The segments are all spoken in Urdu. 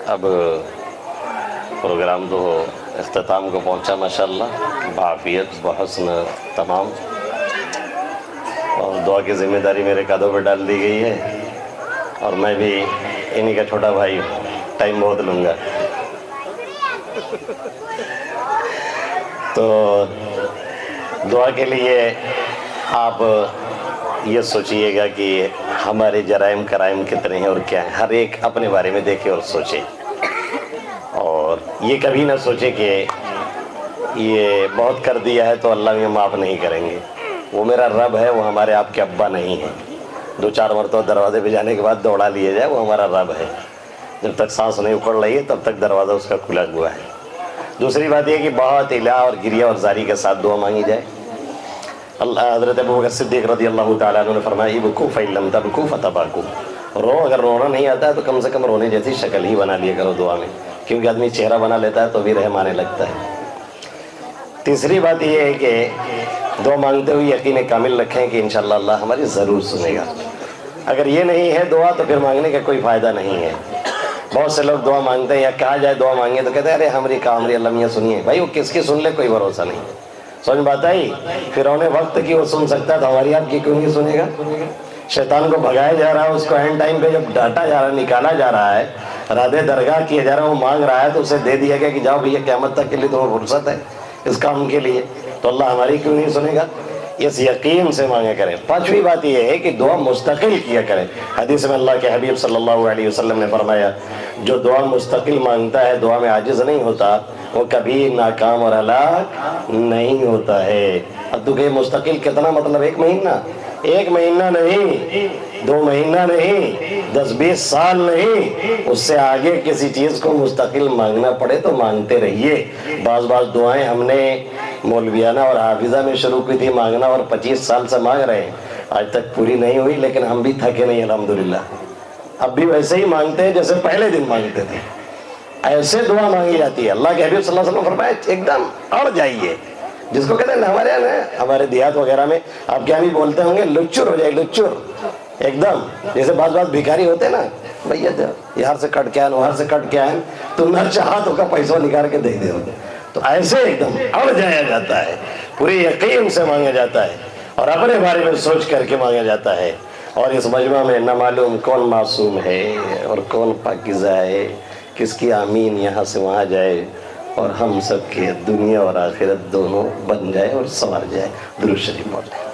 اب پروگرام تو اختتام کو پہنچا ماشاءاللہ بعافیت بحسن تمام، اور دعا کی ذمہ داری میرے قدوں پہ ڈال دی گئی ہے، اور میں بھی انہی کا چھوٹا بھائی ہوں، ٹائم بہت لوں گا۔ تو دعا کے لیے آپ یہ سوچئے گا کہ ہمارے جرائم کرائم کتنے ہیں اور کیا ہیں، ہر ایک اپنے بارے میں دیکھے اور سوچے، اور یہ کبھی نہ سوچے کہ یہ بہت کر دیا ہے تو اللہ میں معاف نہیں کریں گے۔ وہ میرا رب ہے، وہ ہمارے آپ کے ابا نہیں ہیں۔ 2-4 مرتبہ دروازے پہ جانے کے بعد دوڑا لیا جائے، وہ ہمارا رب ہے۔ جب تک سانس نہیں اکھڑ رہی ہے تب تک دروازہ اس کا کھلا ہوا ہے۔ دوسری بات یہ کہ بہت الہ اور گریہ اور زاری کے ساتھ دعا مانگی جائے۔ حضرت ابوبکر صدیق رضی اللہ تعالیٰ عنہ نے فرمایا ابکوا فإن لم تبکوا فتباکوا، رو اگر رونا نہیں آتا ہے تو کم سے کم رونے جیسی شکل ہی بنا لیا کرو دعا میں، کیونکہ آدمی چہرہ بنا لیتا ہے تو بھی رحم آنے لگتا ہے۔ تیسری بات یہ ہے کہ دعا مانگتے ہوئے یقین کامل رکھیں کہ انشاءاللہ اللہ ہماری ضرور سنے گا۔ اگر یہ نہیں ہے دعا تو پھر مانگنے کا کوئی فائدہ نہیں ہے۔ بہت سے لوگ دعا مانگتے ہیں یا کہا جائے دعا مانگے تو کہتے ہیں ارے ہماری کامری اللہ میاں سنیے، بھائی وہ کس کی سن لے کوئی بھروسہ نہیں۔ سمجھ بات آئی؟ فرعون وقت کی وہ سن سکتا ہے تو ہماری آپ کی کیوں نہیں سنے گا؟ شیطان کو بھگایا جا رہا ہے، اس کو اینڈ ٹائم پہ جب ڈانٹا جا رہا ہے، نکالا جا رہا ہے، رادے درگاہ کیا جا رہا ہے، وہ مانگ رہا ہے تو اسے دے دیا گیا کہ جاؤ بھیا قیامت تک کے لیے تمہیں فرصت ہے اس کام کے لیے، تو اللہ ہماری کیوں نہیں سنے گا؟ اس یقین سے مانگا کریں۔ پانچویں بات یہ ہے کہ دعا مستقل کیا کریں۔ حدیث میں اللہ کے حبیب صلی اللہ علیہ وسلم نے فرمایا جو دعا مستقل مانگتا ہے، دعا میں عاجز نہیں ہوتا، وہ کبھی ناکام اور ہلاک نہیں ہوتا ہے۔ اب تو کہ مستقل کتنا مطلب 1 مہینہ، 1 مہینہ نہیں، 2 مہینہ نہیں، 10-20 سال نہیں، اس سے آگے کسی چیز کو مستقل مانگنا پڑے تو مانگتے رہیے۔ بعض دعائیں ہم نے مولویانہ اور حافظہ میں شروع کی تھی مانگنا، اور 25 سال سے مانگ رہے ہیں، آج تک پوری نہیں ہوئی، لیکن ہم بھی تھکے نہیں الحمدللہ۔ اب بھی ویسے ہی مانگتے ہیں جیسے پہلے دن مانگتے تھے، ایسے دعا مانگی جاتی ہے۔ اللہ کے حبیب صلی اللہ علیہ وسلم فرمایا ایک دم اڑ جائیے، جس کو کہتے ہیں ہمارے یہاں ہمارے دیہات وغیرہ میں آپ کیا بھی بولتے ہوں گے، لچر ہو جائے، لچر ایک دم، جیسے بعض بھیکاری ہوتے ہیں نا، بھیا یہاں سے کٹ کے آئے وہاں سے کٹ کے آئے، تو نہ چاہا تو کا پیسہ نکال کے دے دے، تو ایسے ایک دم اڑ جایا جاتا ہے، پوری یقین سے مانگا جاتا ہے، اور اپنے بارے میں سوچ کر کے مانگا جاتا ہے۔ اور اس مجمع میں نہ معلوم کون معصوم ہے اور کون پاکیزہ ہے، کس کی آمین یہاں سے وہاں جائے، اور ہم سب کے دنیا اور آخرت دونوں بن جائے اور سنور جائے۔ درود شریف پڑھ لیں۔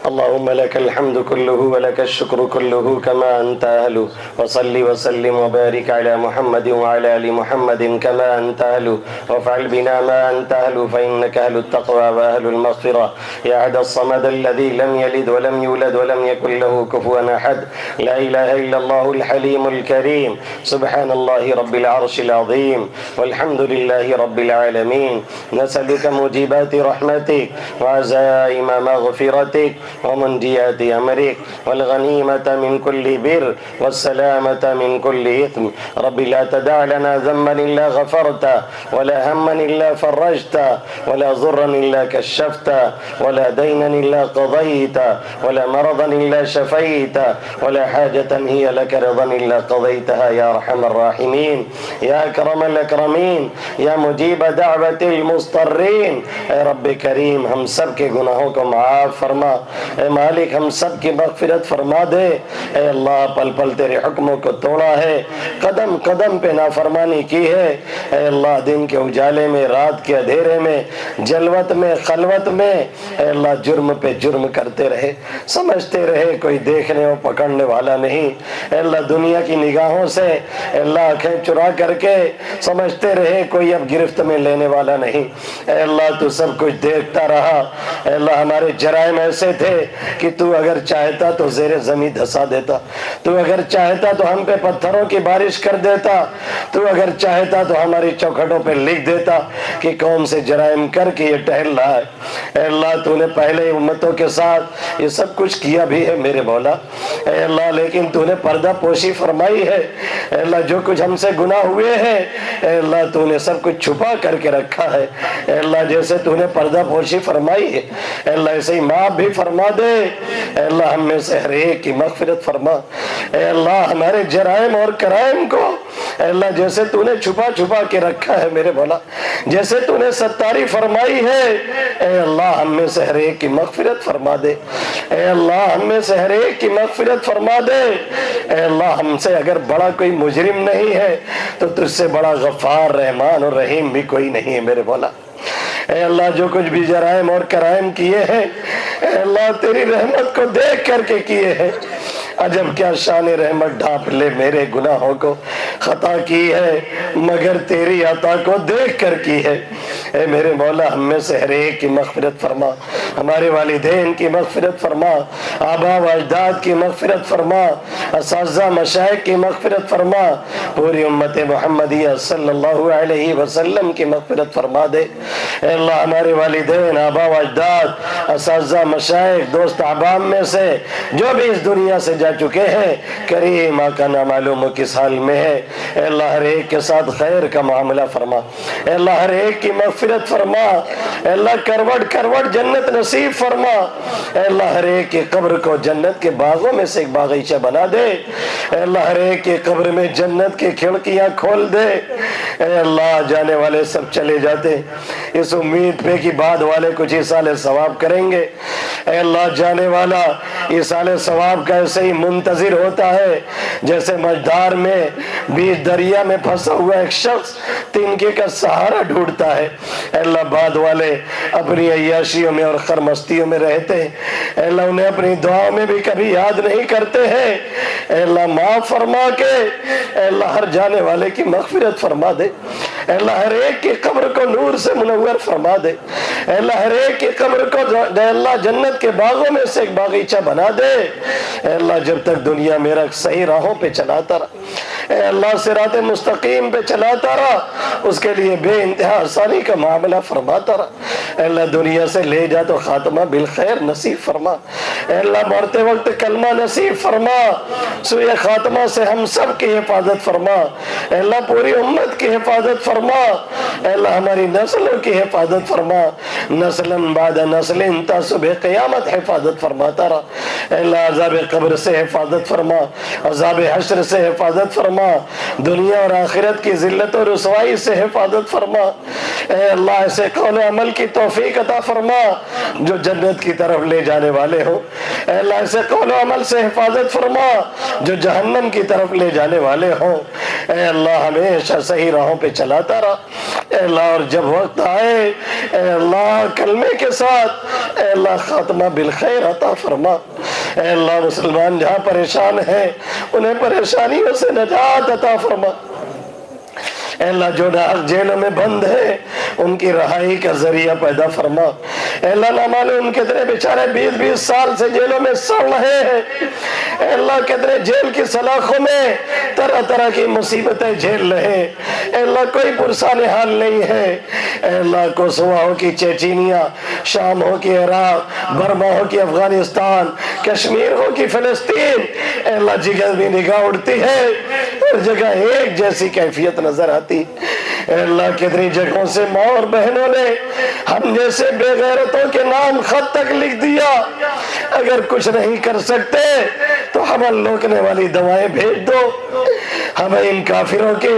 اللهم لك الحمد كله ولك الشكر كله كما أنت أهل، وصل وسلم وبارك على محمد وعلى آل محمد كما أنت أهل، وافعل بنا ما أنت أهل فإنك أهل التقوى وأهل المغفرة، يا أحد الصمد الذي لم يلد ولم يولد ولم يكن له كفوا أحد، لا إله إلا الله الحليم الكريم، سبحان الله رب العرش العظيم، والحمد لله رب العالمين، نسألك موجبات رحمتك وعزائم مغفرتك ومنجيات أمرك والغنيمة من كل بر والسلامة من كل إثم، رب لا تدع لنا ذنبا إلا غفرته، ولا هما إلا فرجته، ولا ضرا إلا كشفته، ولا دينا إلا قضيته، ولا مرضا إلا شفيته، ولا حاجة هي لك رضا إلا قضيتها يا أرحم الراحمين، يا أكرم الأكرمين، يا مجيب دعوة المضطرين۔ اے رب کریم ہم سب کے گناہوں کو معاف فرما، اے مالک ہم سب کی مغفرت فرما دے، اے اللہ پل پل تیرے حکموں کو توڑا ہے، قدم قدم پہ نافرمانی کی ہے، اے اللہ دن کے اجالے میں، رات کے اندھیرے میں، جلوت میں، خلوت میں، اے اللہ جرم پہ جرم کرتے رہے، سمجھتے رہے کوئی دیکھنے اور پکڑنے والا نہیں، اے اللہ دنیا کی نگاہوں سے اے اللہ آنکھیں چرا کر کے سمجھتے رہے کوئی اب گرفت میں لینے والا نہیں، اے اللہ تو سب کچھ دیکھتا رہا، اے اللہ ہمارے جرائم ایسے تھے کہ تو اگر چاہتا تو زیر زمین دھسا دیتا، تو اگر چاہتا تو ہم پہ پتھروں کی بارش کر دیتا، تو اگر چاہتا تو ہماری چوکھٹوں پہ لکھ دیتا کہ کون سے جرائم کر کے یہ ٹہل رہا ہے۔ اے اللہ تو نے پہلے امتوں کے ساتھ یہ سب کچھ کیا بھی ہے میرے مولا، اے اللہ لیکن تو نے پردہ پوشی فرمائی ہے، اے اللہ جو کچھ ہم سے گناہ ہوئے ہیں اے اللہ تو نے سب کچھ چھپا کر کے رکھا ہے، اے اللہ جیسے تو نے پردہ پوشی فرمائی ہے اے اللہ ایسے ہی معاف بھی فرما فرما دے. اے اللہ ہم میں سے ہر ایک کی مغفرت فرما. اے اللہ ہمارے جرائم اور کرائم کو اے اللہ جیسے تو نے چھپا چھپا کے رکھا ہے میرے مولا, جیسے تو نے ستاری فرمائی ہے, اے اللہ ہم میں سے ہر ایک کی مغفرت فرما دے. اے اللہ ہم میں سے ہر ایک کی مغفرت فرما دے. اے اللہ ہم سے اگر بڑا کوئی مجرم نہیں ہے تو تجھ سے بڑا غفار رحمان اور رحیم بھی کوئی نہیں ہے میرے مولا. اے اللہ جو کچھ بھی جرائم اور کرائم کیے ہیں اے اللہ تیری رحمت کو دیکھ کر کے کیے ہیں. عجب کیا شان رحمت ڈھانپ لے میرے گناہوں کو, خطا کی ہے مگر تیری عطا کو دیکھ کر کی ہے. اے میرے مولا ہم میں سے ہر ایک کی مغفرت فرما, ہمارے والدین کی مغفرت فرما, آبا و اجداد کی مغفرت فرما, اساتذہ مشائخ کی مغفرت فرما, پوری امت محمدیہ صلی اللہ علیہ وسلم کی مغفرت فرما دے. اے اللہ ہمارے والدین, آبا و اجداد, اساتذہ مشائخ, دوست احباب میں سے جو بھی اس دنیا سے جا چکے ہیں, کریم آقا نہ معلوم ہو کس حال میں ہے, اے اللہ ہر ایک کے ساتھ خیر کا معاملہ فرما. اے اللہ ہر ایک کی مغفرت فرما. اے اللہ کروٹ کروٹ جنت نصیب فرما. اے اللہ ہر ایک کی قبر کو جنت کے باغوں میں سے ایک باغیچہ بنا دے. اے اللہ ہر ایک کی قبر میں جنت کی کھڑکیاں کھول دے. اے اللہ جانے والے سب چلے جاتے اس امید پہ کہ بعد والے کچھ ایصال ثواب کریں گے. اے اللہ جانے والا ایصال ثواب کا ایسے ہی منتظر ہوتا ہے جیسے مجدار میں بیچ دریا میں پھنسا ہوا ایک شخص تنکے کا سہارا ڈھونڈتا ہے. اے اللہ بعد والے اپنی عیاشیوں میں اور خرمستیوں میں رہتے ہیں. اے اللہ انہیں اپنی دعاؤں میں بھی کبھی یاد نہیں کرتے ہیں. اے اللہ معاف فرما کے اے اللہ ہر جانے والے کی مغفرت فرما دے. اے اللہ ہر ایک کی قبر کو نور سے منور فرما دے. اے اللہ ہر ایک کی قبر کو اے اللہ جنت کے باغوں میں سے ایک باغیچہ بنا دے. اے اللہ جب تک دنیا میرا صحیح راہوں پہ چلاتا رہا, اے اللہ صراط مستقیم پہ چلاتا رہا, اس کے لیے بے انتہا آسانی کا معاملہ فرماتا رہا. اے اللہ دنیا سے لے جا تو خاتمہ بالخیر نصیب فرما. اے اللہ مرتے وقت کلمہ نصیب فرما. سوئے خاتمہ سے ہم سب کی حفاظت فرما. اے اللہ پوری امت کی حفاظت فرما. اے اللہ ہماری نسلوں کی حفاظت فرما. نسلاً بعد نسل تا صبح قیامت حفاظت فرماتا رہا. اے اللہ عذاب قبر سے حفاظت فرما, عذاب حشر سے حفاظت فرما, دنیا اور آخرت کی ذلت و رسوائی سے حفاظت فرما. اے اللہ ایسے قول و عمل کی توفیق عطا فرما جو جنت کی طرف لے جانے والے ہوں. اے اللہ ایسے قول و عمل سے حفاظت فرما جو جہنم کی طرف لے جانے والے ہوں. اے اللہ ہمیشہ صحیح راہوں پہ چلاتا رہا. اے اللہ اور جب وقت آئے اے اللہ کلمے کے ساتھ اے اللہ خاتمہ بالخیر عطا فرما. اے اللہ مسلمان جہاں پریشان ہیں انہیں پریشانیوں سے نجات عطا فرما. اے اللہ جو ناحق جیلوں میں بند ہے ان کی رہائی کا ذریعہ پیدا فرما. اے اللہ نہ معلوم کتنے بیچارے 20-20 سال سے جیلوں میں سڑ رہے ہیں. اے اللہ کتنے جیل کی سلاخوں میں طرح طرح کی مصیبتیں جھیل رہے. اے اللہ کوئی پرسان حال نہیں ہے. اے اللہ کوسووا ہو کی چیچینیا, شام ہو کی عراق, برما ہو کی افغانستان, کشمیر ہو کی فلسطین, اے اللہ جگہ بھی نگاہ اڑتی ہے ہر جگہ ایک جیسی کیفیت نظر آتی. اے اللہ کتنی جگہوں سے ماں اور بہنوں نے ہم جیسے بے غیرتوں کے نام خط تک لکھ دیا. اگر کچھ نہیں کر سکتے تو حمل روکنے والی دوائیں بھیج دو, ہمیں ان کافروں کے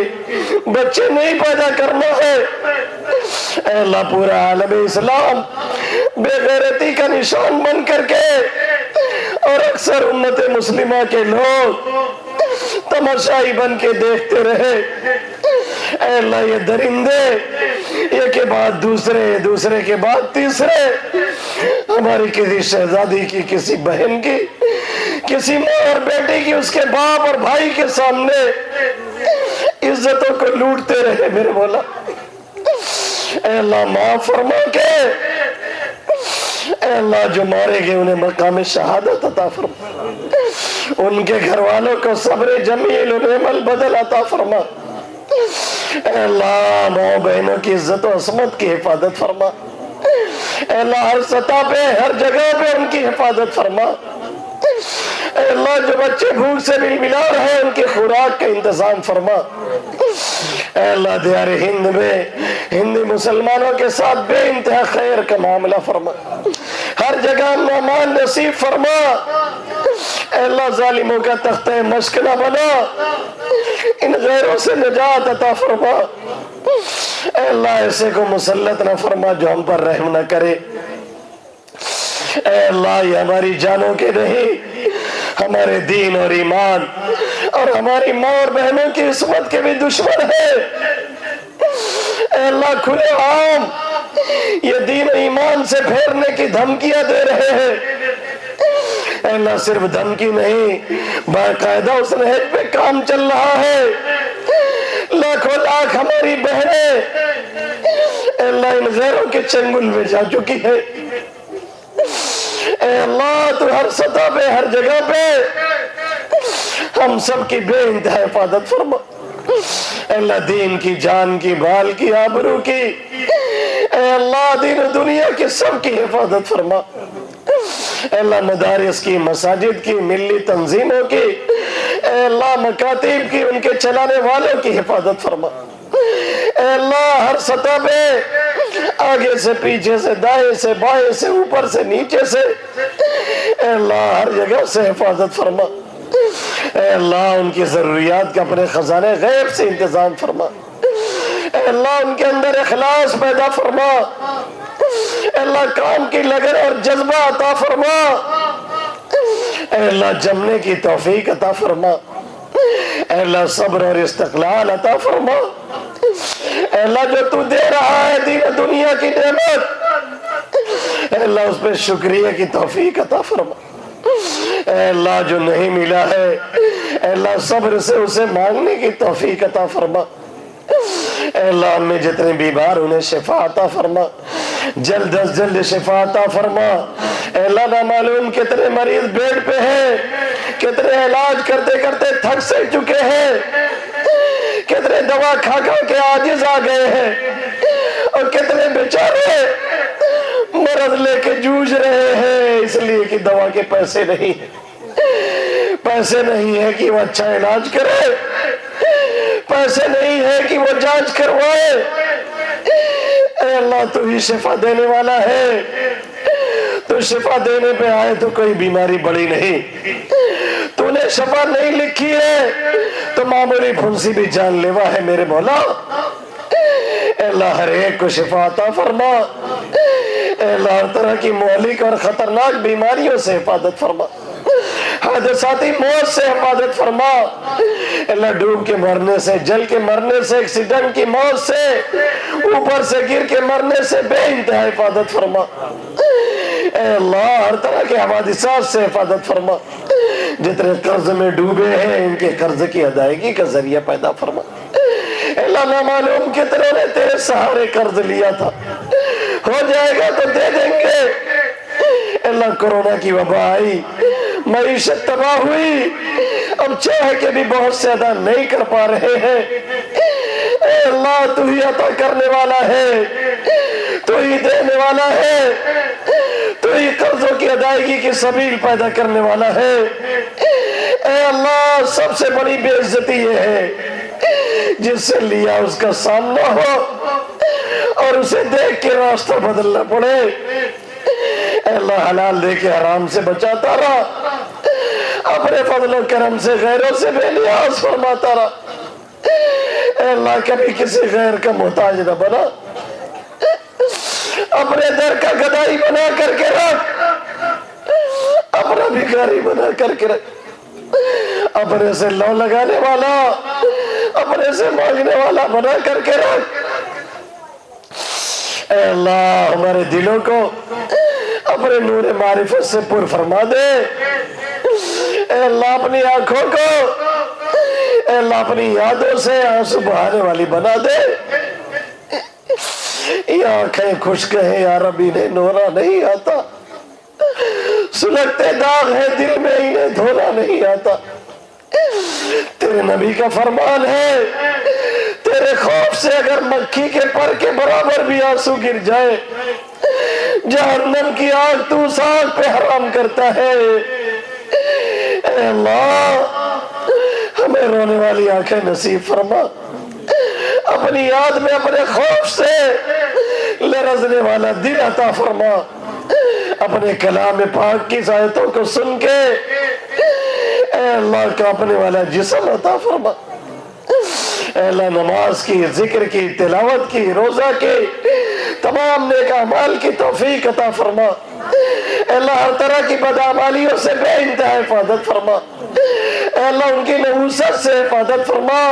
بچے نہیں پیدا کرنا ہے. اے اللہ پورا عالم اسلام بے غیرتی کا نشان بن کر کے اور اکثر امت مسلمہ کے لوگ تماشائی بن کے دیکھتے رہے. اے اللہ یہ درندے ایک کے بعد دوسرے, دوسرے کے بعد تیسرے ہماری کسی شہزادی کی, کسی بہن کی, کسی ماں اور بیٹی کی, اس کے باپ اور بھائی کے سامنے عزتوں کو لوٹتے رہے میرے مولا. اے اللہ معاف فرما کے اے اللہ جو مارے گئے انہیں مقام شہادت عطا فرما. ان کے گھر والوں کو صبر جمیل و نعم البدل عطا فرما. اے اللہ ماں بہنوں کی عزت و عصمت کی حفاظت فرما. اے اللہ ہر سطح پہ, ہر جگہ پہ ان کی حفاظت فرما. اے اللہ جو بچے بھوک سے مل ملا رہے ہیں ان کی خوراک کا انتظام فرما۔ اے اللہ دیار ہند میں ہندی مسلمانوں کے ساتھ بے انتہا خیر کا معاملہ فرما، ہر جگہ امان نصیب فرما۔ اے اللہ ظالموں کا تختہ مشق نہ بنا، ان غیروں سے نجات عطا فرما۔ اے اللہ ایسے کو مسلط نہ فرما جو ہم پر رحم نہ کرے۔ اے اللہ یہ ہماری جانوں کے نہیں، ہمارے دین اور ایمان اور ہماری ماں اور بہنوں کی عصمت کے بھی دشمن ہے۔ اے اللہ کھلے عام یہ دین و ایمان سے پھیرنے کی دھمکیاں دے رہے ہیں۔ اے اللہ صرف دھمکی نہیں، باقاعدہ اس نہج پہ کام چل رہا ہے۔ لاکھوں لاکھ ہماری بہنیں اے اللہ ان غیروں کے چنگل میں جا چکی ہے۔ اے اللہ تو ہر سطح پہ ہر جگہ پہ ہم سب کی بے انتہا حفاظت فرما۔ اے اللہ دین کی، جان کی، بال کی، آبرو کی، اے اللہ دین و دنیا کی سب کی حفاظت فرما۔ اے اللہ مدارس کی، مساجد کی، ملی تنظیموں کی، اے اللہ مکاتب کی، ان کے چلانے والوں کی حفاظت فرما۔ اے اللہ ہر سطح پہ آگے سے پیچھے سے دائیں سے بائیں سے اوپر سے نیچے سے اے اللہ ہر جگہ سے حفاظت فرما۔ اے اللہ ان کی ضروریات کا اپنے خزانے غیب سے انتظام فرما۔ اے اللہ ان کے اندر اخلاص پیدا فرما۔ اے اللہ کام کی لگن اور جذبہ عطا فرما۔ اے اللہ جمنے کی توفیق عطا فرما۔ اے اللہ صبر اور استقلال عطا فرما۔ اے اللہ جو تو دے رہا ہے دین دنیا کی نعمت، اے اللہ اس پہ شکریہ کی توفیق عطا فرما۔ اے اللہ جو نہیں ملا ہے اے اللہ صبر سے اسے مانگنے کی توفیق عطا فرما۔ اے اللہ ہم میں جتنے بیمار انہیں شفا عطا فرما، جلد از جلد شفا عطا فرما۔ اے اللہ نہ معلوم کتنے مریض بیڈ پہ ہیں، کتنے علاج کرتے کرتے تھک سے چکے ہیں، کتنے دوا کھا کھا کے عاجز آ گئے ہیں، اور کتنے بیچارے مرض لے کے جوجھ رہے ہیں اس لیے کہ دوا کے پیسے نہیں ہیں، پیسے نہیں ہے کہ وہ اچھا علاج کرے، پیسے نہیں ہے کہ وہ جانچ کروائے۔ اے اللہ تو ہی شفا دینے والا ہے، تو شفا دینے پہ آئے تو کوئی بیماری بڑی نہیں، تو نے شفا نہیں لکھی ہے تو معمولی پھنسی بھی جان لیوا ہے میرے مولا۔ اے اللہ ہر ایک کو شفا عطا فرما۔ اے اللہ ہر طرح کی مہلک اور خطرناک بیماریوں سے حفاظت فرما، حادثاتی موت سے حفاظت فرما۔ اے اللہ ڈوب کے مرنے سے، جل کے مرنے سے، ایکسیڈنٹ کی موت سے، اوپر سے گر کے مرنے سے بے انتہا حفاظت فرما۔ اے اللہ ہر طرح کے حوادثات سے حفاظت فرما۔ جتنے قرض میں ڈوبے ہیں ان کے قرض کی ادائیگی کا ذریعہ پیدا فرما۔ اے اللہ نہ معلوم کتنے نے تیرے سہارے قرض لیا تھا، ہو جائے گا تو دے دیں گے۔ اے اللہ کورونا کی وبا آئی، معیشت تباہ ہوئی، اب چاہے کہ بھی بہت سے ادا نہیں کر پا رہے ہیں۔ اے اللہ تو ہی عطا کرنے والا ہے، تو ہی دینے والا ہے، تو ہی قرضوں کی ادائیگی کی سبیل پیدا کرنے والا ہے۔ اے اللہ سب سے بڑی بے عزتی یہ ہے جس سے لیا اس کا سامنا ہو اور اسے دیکھ کے راستہ بدلنا پڑے۔ اے اللہ حلال دے کے حرام سے بچاتا رہا، اپنے فضل و کرم سے غیروں سے بے نیاز فرماتا رہا۔ اے اللہ کبھی کسی غیر کا محتاج نہ بنا، اپنے در کا گدائی بنا کر کے رکھ، اپنا بھکاری بنا کر کے رکھ، اپنے سے لو لگانے والا، اپنے سے مانگنے والا بنا کر کے رکھ۔ اے اللہ ہمارے دلوں کو اپنے نور معرفت سے پر فرما دے۔ اے اللہ اپنی آنکھوں کو اے اللہ اپنی یادوں سے آنسو بہانے والی بنا دے۔ یہ آنکھیں خشک ہیں یا رب انہیں نورا نہیں آتا، سلگتے داغ ہے دل میں انہیں دھونا نہیں آتا۔ تیرے نبی کا فرمان ہے تیرے خوف سے اگر مکھی کے پر کے برابر بھی آنسو گر جائے، جہنم کی آگ تو اس آگ پہ حرام کرتا ہے۔ اے اللہ ہمیں رونے والی آنکھیں نصیب فرما، اپنی یاد میں اپنے خوف سے لرزنے والا دل عطا فرما، اپنے کلام پاک کی آیتوں کو سن کے اے اللہ کانپنے والا جسم عطا فرما، اے اللہ نماز کی، ذکر کی، تلاوت کی، روزہ کی، تمام نیک اعمال کی توفیق عطا فرما، اے اللہ ہر طرح کی بدعمالیوں سے بے انتہا حفاظت فرما، اے اللہ ان کی نحوست سے حفاظت فرما،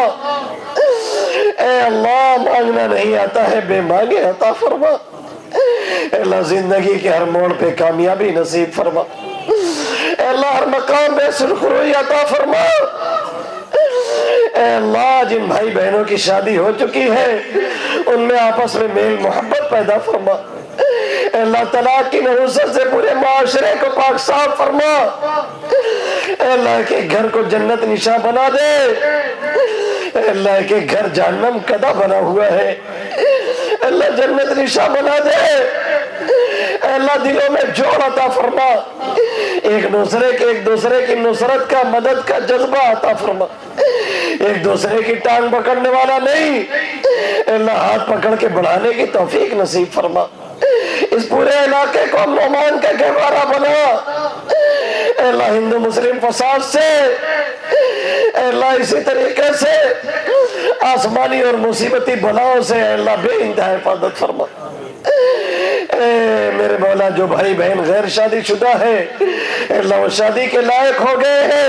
اے اللہ مانگنا نہیں آتا ہے بے مانگے عطا فرما، اے اللہ زندگی کے ہر موڑ پہ کامیابی نصیب فرما، اے اللہ ہر مقام پہ سرخروئی عطا فرما، اے اللہ جن بھائی بہنوں کی شادی ہو چکی ہے ان میں آپس میں میل محبت پیدا فرما، اے اللہ طلاق کی نحوست سے پورے معاشرے کو پاک صاف فرما، اے اللہ کے گھر کو جنت نشاں بنا دے، اے اللہ کے گھر جہنم کدا بنا ہوا ہے، اے اللہ جنت نشاں بنا دے، اے اللہ دلوں میں جوڑ عطا فرما، ایک دوسرے کی نصرت کا، مدد کا جذبہ عطا فرما، ایک دوسرے کی ٹانگ پکڑنے والا نہیں، اے اللہ ہاتھ پکڑ کے بڑھانے کی توفیق نصیب فرما، اس پورے علاقے کو امن کا گہوارہ بنا، اے اللہ ہندو مسلم فساد سے، اے اللہ اسی طریقے سے آسمانی اور مصیبتی بلاؤں سے اے اللہ بے انتہا حفاظت فرما، اے میرے مولا جو بھائی بہن غیر شادی شدہ ہے اے اللہ وہ شادی کے لائق ہو گئے ہیں،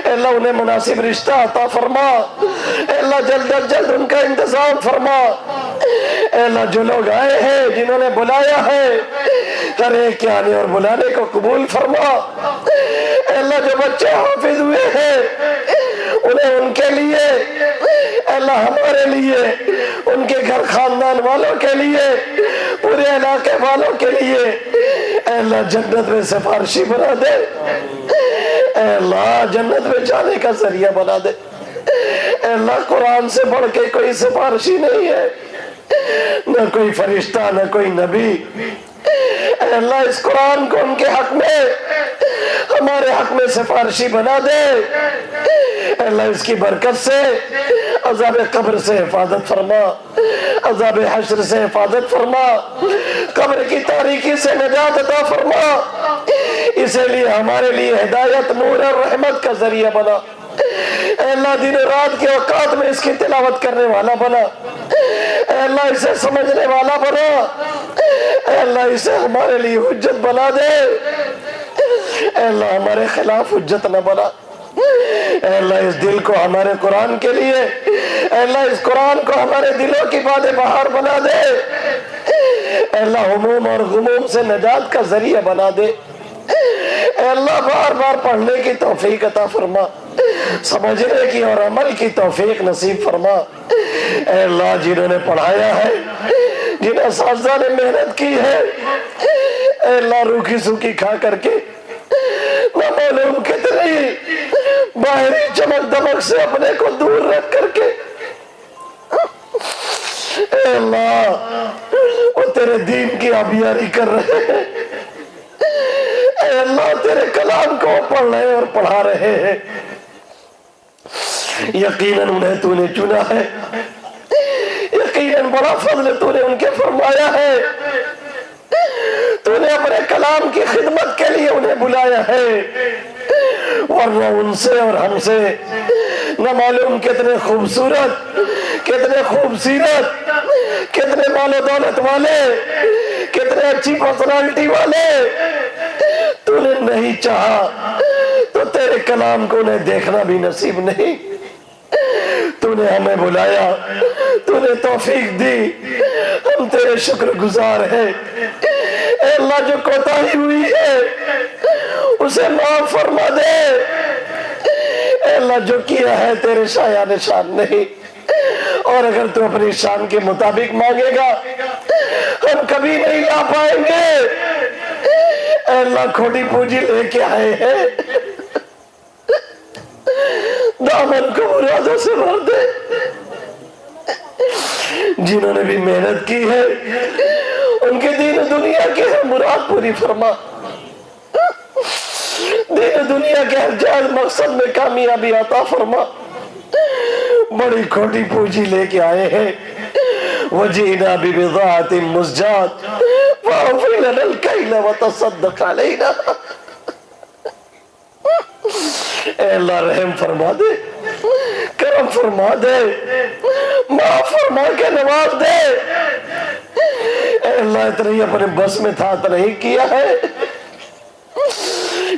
اے اللہ انہیں مناسب رشتہ عطا فرما، اے اللہ جلد از جلد ان کا انتظام فرما، اے اللہ جو لوگ آئے ہیں جنہوں نے بلایا ہے کرے کہ آنے اور بلانے کو قبول فرما، اے اللہ جو بچے حافظ ہوئے ہیں انہیں ان کے لیے، اے اللہ ہمارے لیے، ان کے گھر خاندان والوں کے لیے، پورے علاقے والوں کے لیے اے اللہ جنت میں سفارشی بنا دے، اے اللہ جنت میں جانے کا ذریعہ بنا دے، اے اللہ قرآن سے بڑھ کے کوئی سفارشی نہیں ہے، نہ کوئی فرشتہ نہ کوئی نبی، اے اللہ اس قرآن کو ان کے حق میں ہمارے حق میں سفارشی بنا دے، اے اللہ اس کی برکت سے عذاب قبر سے حفاظت فرما، عذاب حشر سے حفاظت فرما، قبر کی تاریکی سے نجات عطا فرما، اسی لیے ہمارے لیے ہدایت، نور اور رحمت کا ذریعہ بنا، اے اللہ دن رات کے اوقات میں اس کی تلاوت کرنے والا بنا، اے اللہ اسے سمجھنے والا بنا، اے اللہ اسے ہمارے لیے حجت بنا دے، اے اللہ ہمارے خلاف حجت نہ بنا، اے اللہ اس دل کو ہمارے قرآن کے لیے، اے اللہ اس قرآن کو ہمارے دلوں کی باد بہار بنا دے، اے اللہ ہموم اور غموم سے نجات کا ذریعہ بنا دے، اے اللہ بار بار پڑھنے کی توفیق عطا فرما، سمجھنے کی اور عمل کی توفیق نصیب فرما، اے اللہ جنہوں نے پڑھایا ہے، جن اساتذہ نے محنت کی ہے، اے اللہ روکھی سوکھی کھا کر کے نہ معلوم کتنی باہری چمک دمک سے اپنے کو دور رکھ کر کے اے اللہ وہ تیرے دین کی آبیاری کر رہے ہیں، اے اللہ تیرے کلام کو پڑھ رہے اور پڑھا رہے ہیں، یقیناً انہیں تو نے چنا ہے، یقیناً بڑا فضل تو نے ان کے فرمایا ہے، تو نے اپنے کلام کی خدمت کے لیے انہیں بلایا ہے، ورنہ ان سے اور ہم سے نہ معلوم کتنے خوبصورت، کتنے خوبصورت، کتنے مال و دولت والے، کتنے اچھی پرسنالٹی والے تو نے نہیں چاہا تو تیرے کلام کو انہیں دیکھنا بھی نصیب نہیں، تو نے ہمیں بلایا، تو نے توفیق دی، ہم تیرے شکر گزار ہیں، اے اللہ جو کوتاہی ہوئی ہے اسے معاف فرما دے، اے اللہ جو کیا ہے تیرے شایان شان نہیں، اور اگر تو اپنی شان کے مطابق مانگے گا ہم کبھی نہیں لا پائیں گے، اے اللہ کھوٹی پونجی لے کے آئے ہیں، دامن کو مرادوں سے بھر دے، جنہوں نے بھی محنت کی ہے ان کے دین و دنیا کی ہر مراد پوری فرما، دین دنیا کے ہر جائز مقصد میں کامیابی عطا فرما. بڑی کھوٹی پونجی لے کے آئے ہیں. وجئنا ببضاعة مزجاة فأوفِ لنا الكيل وتصدق علينا. اے اللہ رحم فرما دے, کرم فرما دے, معاف فرما کے نواز دے. اے اللہ اتنی اپنے بس میں تھا تو نہیں کیا ہے.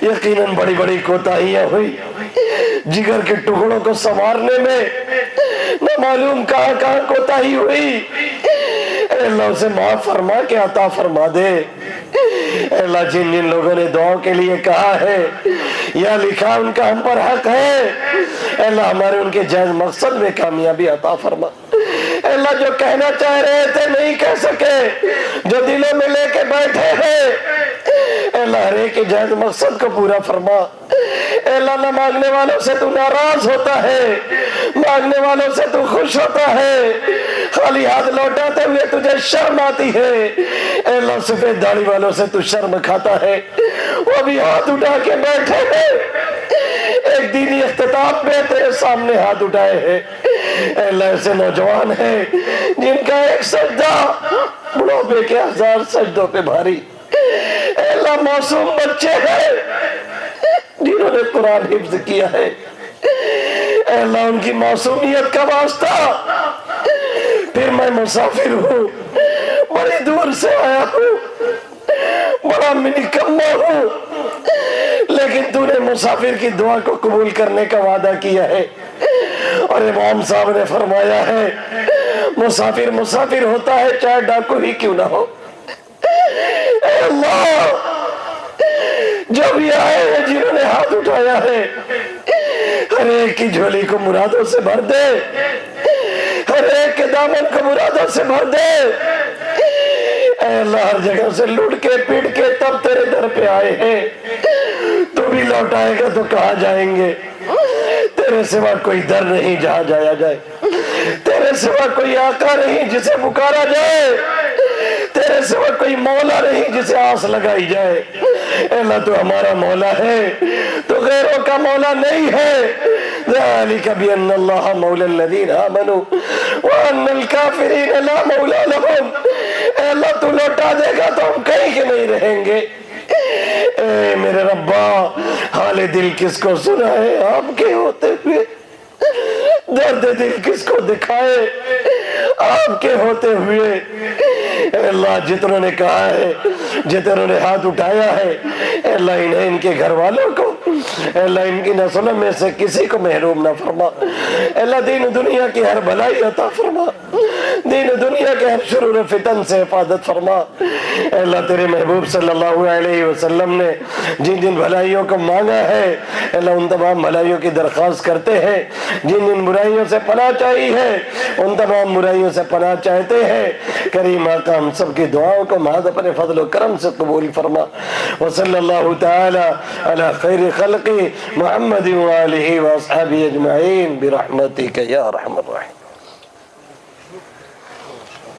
یقیناً بڑی بڑی کوتاہیاں ہوئی, جگر کے ٹکڑوں کو سنوارنے میں نہ معلوم کہاں کہاں کوتاہی ہوئی. اے اللہ اسے معاف فرما کے عطا فرما دے. اے اللہ جن جن لوگوں نے دعاؤں کے لیے کہا ہے یا لکھا ان کا ہم پر حق ہے, اے اللہ ہمارے ان کے جائز مقصد میں کامیابی عطا فرما. اے اللہ جو کہنا چاہ رہے تھے نہیں کہہ سکے, جو دلوں میں لے کے بیٹھے ہیں, اے اللہ ہر ایک کے جائز مقصد کو پورا فرما. اے اللہ نہ مانگنے والوں سے تو ناراض ہوتا ہے, مانگنے والوں سے تو خوش ہوتا ہے, خالی ہاتھ لوٹاتے ہوئے تجھے شرم آتی ہے. اے اللہ سفید داڑھی والوں سے تو شرم کھاتا ہے, وہ بھی ہاتھ اٹھا کے بیٹھے ہیں, ایک دینی اختتام میں تیرے سامنے ہاتھ اٹھائے ہیں. اے اللہ ایسے نوجوان ہیں جن کا ایک سجدہ بڑھوپے کے 1000 سجدوں پہ بھاری. اے اللہ معصوم بچے ہیں جنہوں نے قرآن حفظ کیا ہے. اے اللہ ان کی معصومیت کا واسطہ, پھر میں مسافر ہوں, بڑی دور سے آیا ہوں, بڑا نکما ہوں, لیکن تو نے مسافر کی دعا کو قبول کرنے کا وعدہ کیا ہے. اور امام صاحب نے فرمایا ہے مسافر مسافر ہوتا ہے چاہے ڈاکو ہی کیوں نہ ہو. اے اللہ جو بھی آئے ہیں جنہوں نے ہاتھ اٹھایا ہے, ہر ایک کی جھولی کو مرادوں سے بھر دے, ہر ایک کے دامن کو مرادوں سے بھر دے. اے اللہ ہر جگہ سے لوٹ کے پیٹ کے تب تیرے در پہ آئے ہیں, تو بھی لوٹائے گا تو کہاں جائیں گے. تیرے سوا کوئی در نہیں جہاں جایا جائے, تیرے سوا کوئی آقا نہیں جسے پکارا جائے, تیرے سوا کوئی مولا نہیں جسے آس لگائی جائے. اے اللہ تو ہمارا مولا ہے, تو غیروں کا مولا نہیں ہے. ذالک بأن اللہ مولا الذین آمنوا وأن الکافرین لا مولا لهم. اے اللہ تو لوٹا دے گا تو ہم کہیں کے نہیں رہیں گے. اے میرے ربا حال دل کس کو سنائے آپ کے ہوتے ہوئے, درد دل کس کو دکھائے آپ کے ہوتے ہوئے. اے اللہ جتنوں نے کہا ہے, جتنوں نے ہاتھ اٹھایا ہے, اے اللہ انہیں ان کے گھر والوں کو, اے اللہ ان کی نسلوں میں سے کسی کو محروم نہ فرما. اے اللہ دین دنیا کی ہر بھلائی عطا فرما, دین دنیا کے ہر شرور فتن سے حفاظت فرما. اے اللہ تیرے محبوب صلی اللہ علیہ وسلم نے جن جن بھلائیوں کو مانگا ہے, اے اللہ ان تمام بھلائیوں کی درخواست کرتے ہیں. جن جن برائیوں سے پناہ چاہی ہے ان تمام برائیوں سے پناہ چاہتے ہیں. کریم آقا ہم سب کی دعاؤں کو محض اپنے فضل و کرم سے قبول فرما. وصلی اللہ تعالی علی خیر خلقی محمد وآلہ واصحابہ اجمعین برحمتک یا ارحم الراحمین.